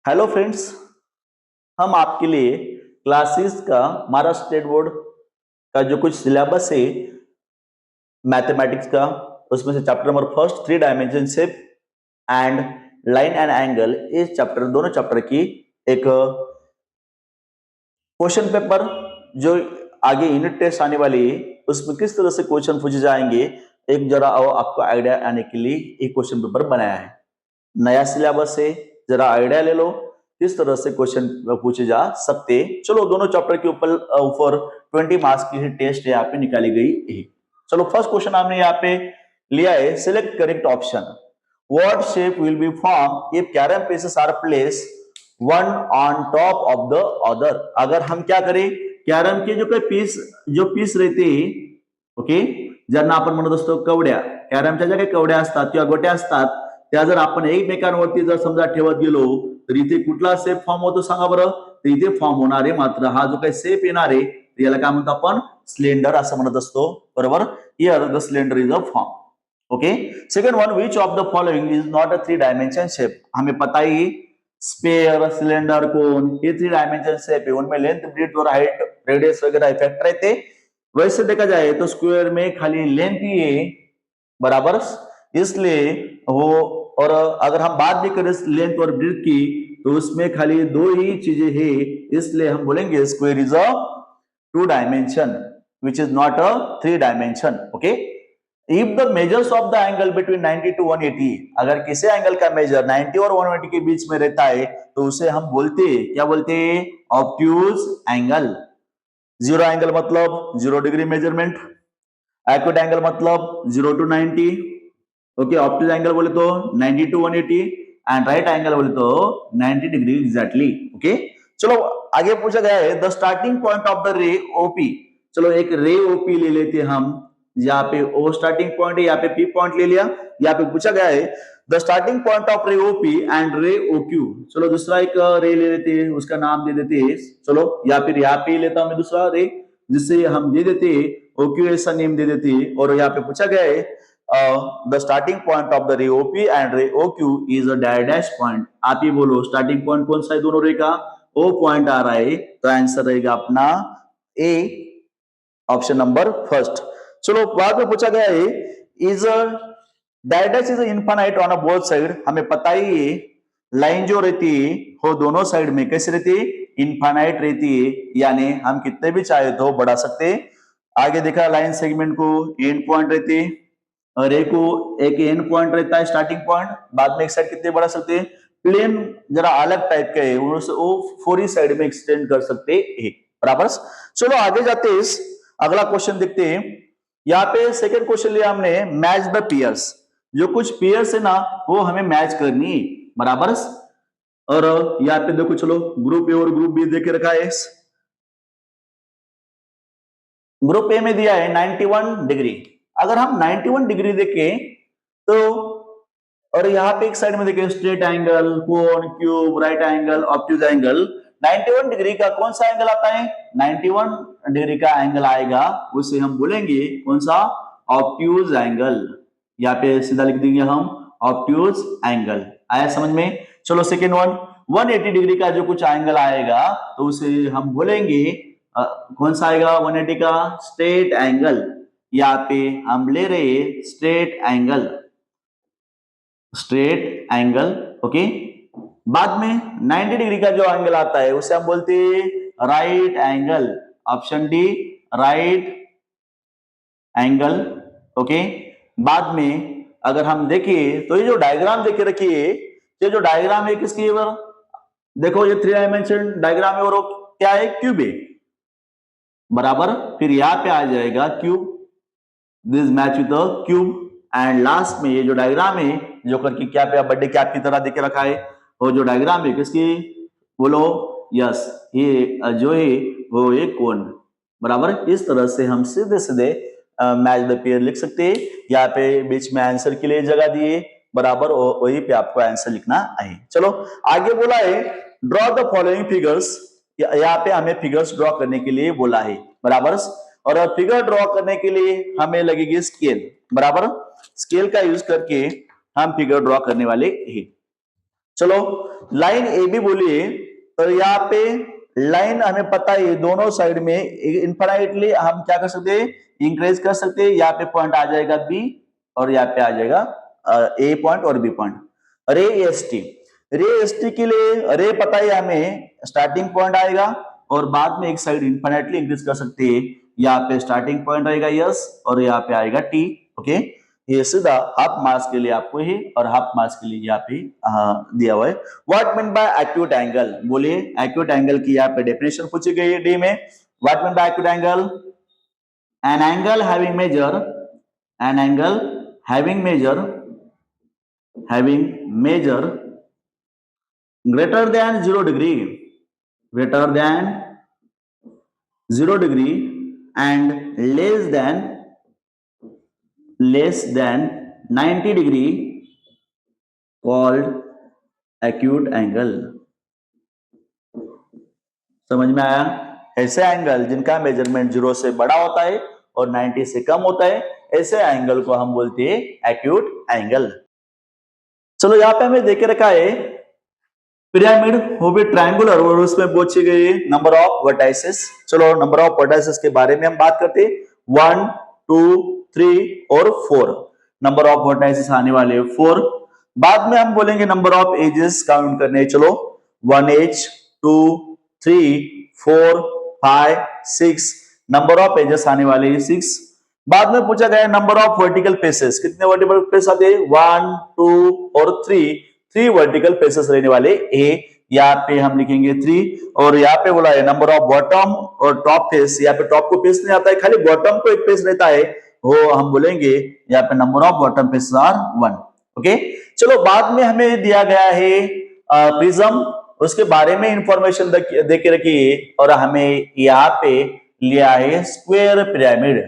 Hello friends, हम आपके लिए क्लासेस का महाराष्ट्र स्टेट बोर्ड का जो कुछ सिलेबस है मैथमेटिक्स का, उसमें से chapter number first three dimension shape and line and angle, इस चैप्टर दोनों चैप्टर की एक क्वेश्चन पेपर जो आगे यूनिट टेस्ट आने वाली है उसमें किस तरह से क्वेश्चन पूछे जाएंगे, एक जरा आपको आइडिया आने के लिए एक क्वेश्चन पेपर बनाया है। नया सिलेबस है, जरा आइडिया ले लो किस तरह से क्वेश्चन पूछे जा सकते। चलो दोनों चैप्टर के ऊपर ऊपर 20 मार्क्स की टेस्ट यहाँ पे निकाली गई है। चलो फर्स्ट क्वेश्चन हमने यहाँ पे लिया है, select correct option. What shape will be form if carrom pieces are place one on top of the other. अगर हम क्या करें, कैरम के जो पीस रहते हैं, ओके, ज्यांना आपण म्हणत असतो कवड्या, कॅरमच्या ज्या काही कवड्या असतात किंवा गोट्या असतात त्या जर आपण एकमेकांवरती जर समजा ठेवत गेलो तर इथे कुठला शेप फॉर्म होतो सांगा बरं। तर इथे फॉर्म होणार आहे मात्र हा जो काही शेप येणार आहे याला काय म्हणतो आपण, सिलेंडर असं म्हणत असतो, बरोबर। Here the cylinder is a form. Okay, second one, which of the following is not a three dimension shape. हमें पता ही स्पेयर, सिलेंडर, कोन ये थ्री डायमेंशन शेप है, उनमें लेंथ, ब्रेड्थ और हाइट, रेडियस वगैरह इफेक्ट रहते। वैसे देखा जाए तो स्क्वायर में खाली लेंथ ही है, बराबर, इसलिए वो, और अगर हम बात भी करें लेंथ और ब्रेड्थ की तो उसमें खाली दो ही चीजें हैं, इसलिए हम बोलेंगे square is a two dimension which is not a three dimension. Okay, if the measures of the angle between 90 to 180, अगर किसी एंगल का मेजर 90 और 180 के बीच में रहता है तो उसे हम बोलते हैं, क्या बोलते हैं, ऑब्ट्यूज एंगल। जीरो एंगल मतलब 0 डिग्री मेजरमेंट, एक्यूट एंगल मतलब 0 टू 90, ओके, ऑब्ट्यूज एंगल बोले तो 90 टू 180 एंड राइट एंगल बोले तो 90 डिग्री एग्जैक्टली। ओके, चलो आगे पूछा गया है the starting point of the ray OP. चलो एक रे ओपी ले लेते हैं हम, यहाँ पे ओ स्टार्टिंग पॉइंट है, यहाँ पे पी पॉइंट ले लिया। यहाँ पे पूछा गया है द स्टार्टिंग पॉइंट ऑफ रे ओपी एंड रे ओक्यू। चलो दूसरा एक रे ले लेते हैं, उसका नाम दे देते हैं, चलो या फिर यहाँ पे लेता हूं मैं दूसरा रे, जिससे हम दे देते हैं ओक्यू ऐसा नेम दे देते हैं। और यहाँ पे पूछा गया है the starting point of the ray OP and ray OQ is a dash point. आप ही बोलो स्टार्टिंग पॉइंट कौन सा है दोनों रे का, ओ पॉइंट आ रहा है, तो आंसर रहेगा अपना ए, ऑप्शन नंबर फर्स्ट। चलो बाद में पूछा गया है is the dash is infinite on a both side. हमें पता ही है लाइन जो रहती है वो दोनों साइड में कैसे रहती है, इनफाइनाइट रहती है, यानी हम कितने भी चाहे तो बढ़ा सकते हैं। आगे देखा लाइन सेगमेंट को एंड पॉइंट रहती है और एक को एक एंड पॉइंट रहता है स्टार्टिंग पॉइंट, बाद में एक साइड कितने बढ़ा सकते हैं। प्लेन जरा अलग टाइप का है, वो फोर साइड में एक्सटेंड कर सकते हैं, बराबर। चलो आगे जाते हैं, अगला क्वेश्चन देखते हैं। यहाँ पे सेकंड क्वेश्चन लिया हमने, मैच द पियर्स। जो कुछ पियर्स है ना वो हमें मैच करनी है, बराबर। और यहाँ पे देखो, चलो ग्रुप ए और ग्रुप बी देके रखा है। ग्रुप ए में दिया है 91 डिग्री। अगर हम 91 डिग्री देखें तो, और यहाँ पे एक साइड में देखें straight angle, cone, cube, right angle, obtuse angle, 91 degree का कौन सा एंगल आता है, 91 डिग्री का एंगल आएगा उसे हम बोलेंगे कौन सा, ऑब्ट्यूज एंगल। यहाँ पे सीधा लिख देंगे हम ऑब्ट्यूज एंगल। आया समझ में। चलो सेकेंड वन, 180 डिग्री का जो कुछ एंगल आएगा तो उसे हम बोलेंगे कौन सा आएगा, 180 का स्ट्रेट एंगल। यहाँ पे हम ले रहे straight angle, straight angle. Okay, बाद में 90 डिग्री का जो एंगल आता है उसे हम बोलते हैं right angle, option D, right angle. Okay, बाद में अगर हम देखें तो ये जो डायग्राम देखे रखिए, ये जो डायग्राम है किसकी है, देखो ये थ्री डायमेंशन डायग्राम है और क्या है, क्यूब है, बराबर। फिर यहाँ पे आ जाएगा cube, this match with cube, and last में ये जो डायग्राम है जो करके क्या पे बर्थडे कैप की तरह देके रखा है, वो जो डायग्राम है किसकी, बोलो, यस, ये जो है वो एक कोन, बराबर। इस तरह से हम सीधे सीधे मैच द पेयर लिख सकते हैं। यहाँ पे बीच में आंसर के लिए जगह दिए, बराबर, वही पे आपको आंसर लिखना है। चलो आगे बोला है ड्रॉ द फॉलोइंग फिगर्स। यहाँ पे हमें फिगर्स ड्रॉ करने के लिए बोला है, बराबर। और फिगर ड्रॉ करने के लिए हमें लगेगी स्केल, बराबर। स्केल का यूज करके हम फिगर ड्रॉ करने वाले हैं। चलो लाइन ए बी बोलिए, तो यहाँ पे लाइन हमें पता है दोनों साइड में इनफाइनाइटली हम क्या कर सकते हैं, इंक्रीज कर सकते हैं। यहाँ पे पॉइंट आ जाएगा बी और यहाँ पे आ जाएगा ए पॉइंट और बी पॉइंट। रे एस टी के लिए रे पता है हमें स्टार्टिंग पॉइंट आएगा और बाद में एक साइड इनफाइनाइटली इंक्रीज कर सकते हैं। यहाँ पे स्टार्टिंग पॉइंट आएगा यस और यहाँ पे आएगा टी। ओके, ये सीधा हाफ मास के लिए आपको ही और हाफ मास के लिए यहाँ पे दिया हुआ है। What mean by acute angle, बोलिए एक्यूट एंगल की यहाँ पे डेफिनेशन पूछी गई है डी में। What mean by acute angle, an angle having measure, an angle having measure greater than 0 degree, greater than 0 degree and less than 90 degree called acute angle। समझ में आया? ऐसे एंगल जिनका मेजरमेंट 0 से बड़ा होता है और 90 से कम होता है, ऐसे एंगल को हम बोलते हैं एक्यूट एंगल। चलो यहाँ पे हमें देखे रखा है पिरामिड वो भी ट्रायंगुलर और उसमें पूछी गई नंबर ऑफ वर्टाइसेस। चलो नंबर ऑफ वर्टाइसेस के बारे में हम बात करते हैं। 1, 2, 3 और 4 नंबर ऑफ वर्टाइसेस आने वाले 4। बाद में हम बोलेंगे नंबर ऑफ एजेस काउंट करने। चलो 1 एज, 2, 3, 4, 5, 6 नंबर ऑफ एजेस आने वाले 6। बाद में पूछा गया नंबर ऑफ वर्टिकल फेसेस, कितने वर्टिकल फेस आते हैं 1, 2 और 3 वर्टिकल फेसेस रहने वाले ए। यहाँ पे हम लिखेंगे 3 और यहाँ पे बोला है नंबर ऑफ बॉटम और टॉप फेस। यहाँ पे टॉप को फेस नहीं आता है, खाली बॉटम को एक फेस रहता है, वो हम बोलेंगे यहाँ पे number of bottom faces are 1। Okay, चलो बाद में हमें दिया गया है प्रिज्म, उसके बारे में इंफॉर्मेशन दे के रखिए और हमें यहाँ पे लिया है स्क्वायर पिरामिड।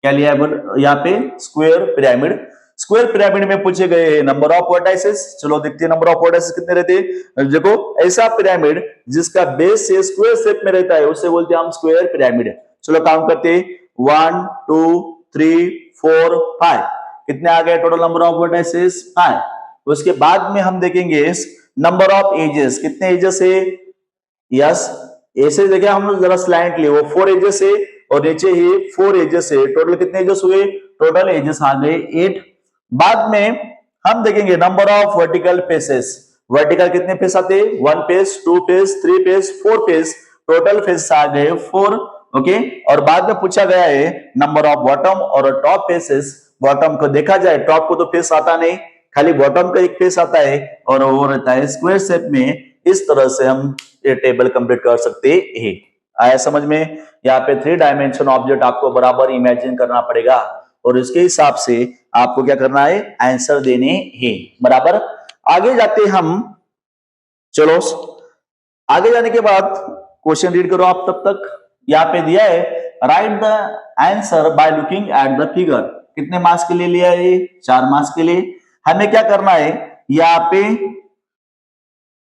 क्या लिया है यहाँ पे स्क्वायर पिरामिड। स्क्वायर पिरामिड में पूछे गए नंबर ऑफ वर्टाइसेस। चलो देखते हैं नंबर ऑफ वर्टाइसेस कितने रहते हैं। देखो ऐसा पिरामिड जिसका बेस से स्क्वायर शेप में रहता है उसे बोलते हैं हम स्क्वायर पिरामिड। चलो काउंट करते हैं 1, 2, 3, 4, 5 कितने आ गए टोटल नंबर ऑफ वर्टाइसेस 5। उसके बाद में हम देखेंगे नंबर ऑफ एजेस, कितने एजेस है यस ऐसे देखिए हम जरा स्लाइटली वो 4 एजेस है और नीचे ही 4 एजेस है। टोटल कितने एजेस हुए, टोटल एजेस आ गए 8। बाद में हम देखेंगे number of vertical faces. Vertical कितने फेस आते हैं 1 face, 2 face, 3 face, 4 face, total face आ गए 4। ओके, और बाद में पूछा गया है नंबर ऑफ बॉटम और टॉप फेसेस। बॉटम को देखा जाए टॉप को तो फेस आता नहीं, खाली बॉटम का एक फेस आता है और वो रहता है स्क्वायर शेप में। इस तरह से हम ये टेबल कंप्लीट कर सकते हैं। आया समझ में? यहाँ पे 3 डायमेंशन ऑब्जेक्ट आपको बराबर इमेजिन करना पड़ेगा और इसके हिसाब से आपको क्या करना है आंसर देने हैं बराबर। आगे जाते हम, चलो आगे जाने के बाद क्वेश्चन रीड करो आप तब तक। यहाँ पे दिया है write the answer by looking at the figure. कितने मार्क्स के लिए लिया है 4 मार्क्स के लिए। हमें क्या करना है यहाँ पे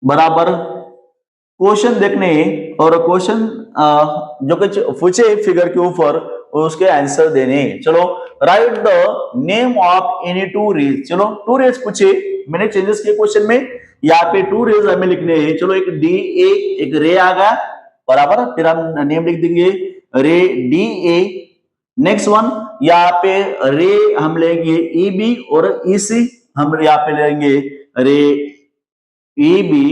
बराबर क्वेश्चन देखने और क्वेश्चन जो कुछ पूछे फिगर के ऊपर उसके आंसर देने। चलो write the name of any 2 rays. चलो 2 रेज पूछे, मैंने चेंजेस किए क्वेश्चन में। यहाँ पे 2 रेज हमें लिखने हैं। चलो एक डी ए एक रे आ गया बराबर, फिर हम नेम लिख देंगे रे डी ए। नेक्स्ट वन यहाँ पे रे हम लेंगे ई बी और ई सी, हम यहाँ पे लेंगे रे ई बी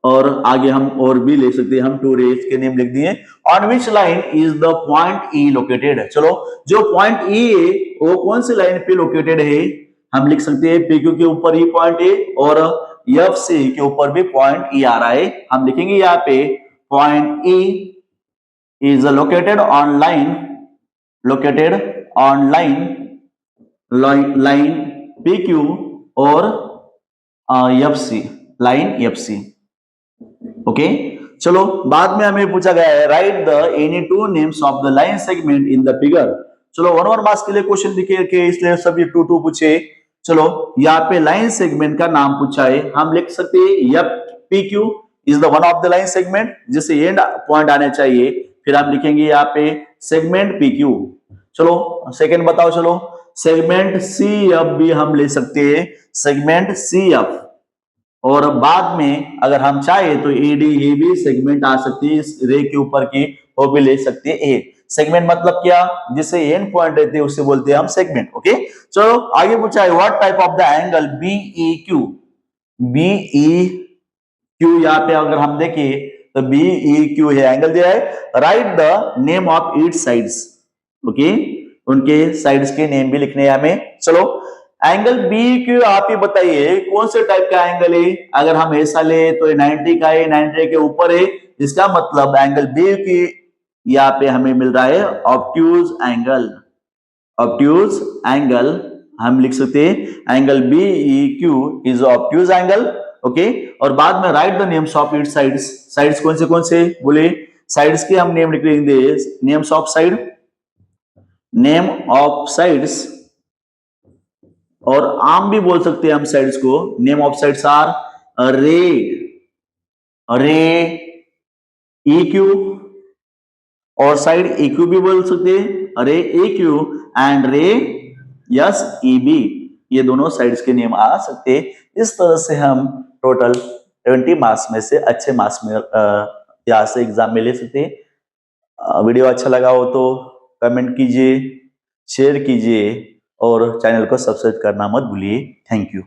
और आगे हम और भी ले सकते हैं, हम 2 रेज के नेम लिख दिए। On which line is the point E located. चलो जो पॉइंट ई है वो कौन सी लाइन पे लोकेटेड है, हम लिख सकते हैं पी क्यू के ऊपर ई पॉइंट है और एफ सी के ऊपर भी पॉइंट ई आ रहा है। हम लिखेंगे यहाँ पे point E is located on line P Q और F C, line F C. Okay, चलो बाद में हमें पूछा गया है write the any 2 names of the line segment in the figure. चलो 1 मार्क्स के लिए क्वेश्चन दिखे के इसलिए सभी 2 पूछे। चलो यहाँ पे लाइन सेगमेंट का नाम पूछा है, हम लिख सकते हैं F P Q is the one of the line segment जिसे एंड पॉइंट आने चाहिए। फिर हम लिखेंगे यहाँ पे सेगमेंट पी क्यू। चलो सेकंड बताओ, चलो सेगमेंट सी एफ भी हम ले सकते हैं, सेगमेंट सी एफ। और बाद में अगर हम चाहे तो एडी ये भी सेगमेंट आ सकती है इस रे के ऊपर की, वो भी ले सकते हैं ए। सेगमेंट मतलब क्या, जिससे एंड पॉइंट रहते हैं उसे बोलते हैं हम सेगमेंट। ओके, चलो आगे पूछा है what type of the angle BEQ. BEQ यहाँ पे अगर हम देखें तो बीईक्यू है, एंगल दिया है, write the name of each sides. Okay, उनके साइड्स के नेम भी लिखने हैं हमें। चलो एंगल बी क्यू आप ही बताइए कौन से टाइप का एंगल है। अगर हम ऐसा ले तो 90 का है, 90 के ऊपर है, इसका मतलब एंगल बी की यहाँ पे हमें मिल रहा है ऑब्ट्यूज एंगल। ऑब्ट्यूज एंगल हम लिख सकते हैं angle B E Q is obtuse angle. Okay, और बाद में write the names of its sides. Sides कौन से बोले, साइड्स के हम नेम लिख लेंगे, names of side, name of sides, और आम भी बोल सकते हैं हम साइड्स को। नेम ऑफ साइड्स आर रे, रे ई क्यू, और साइड ए क्यू भी बोल सकते हैं, रे ए क्यू एंड रे यस ई बी, ये दोनों साइड्स के नेम आ सकते हैं। इस तरह से हम टोटल 20 मार्क्स में से अच्छे मार्क्स में यहाँ से एग्जाम में ले सकते हैं। वीडियो अच्छा लगा हो तो कमेंट कीजिए, शेयर कीजिए और चैनल को सब्सक्राइब करना मत भूलिए। Thank you.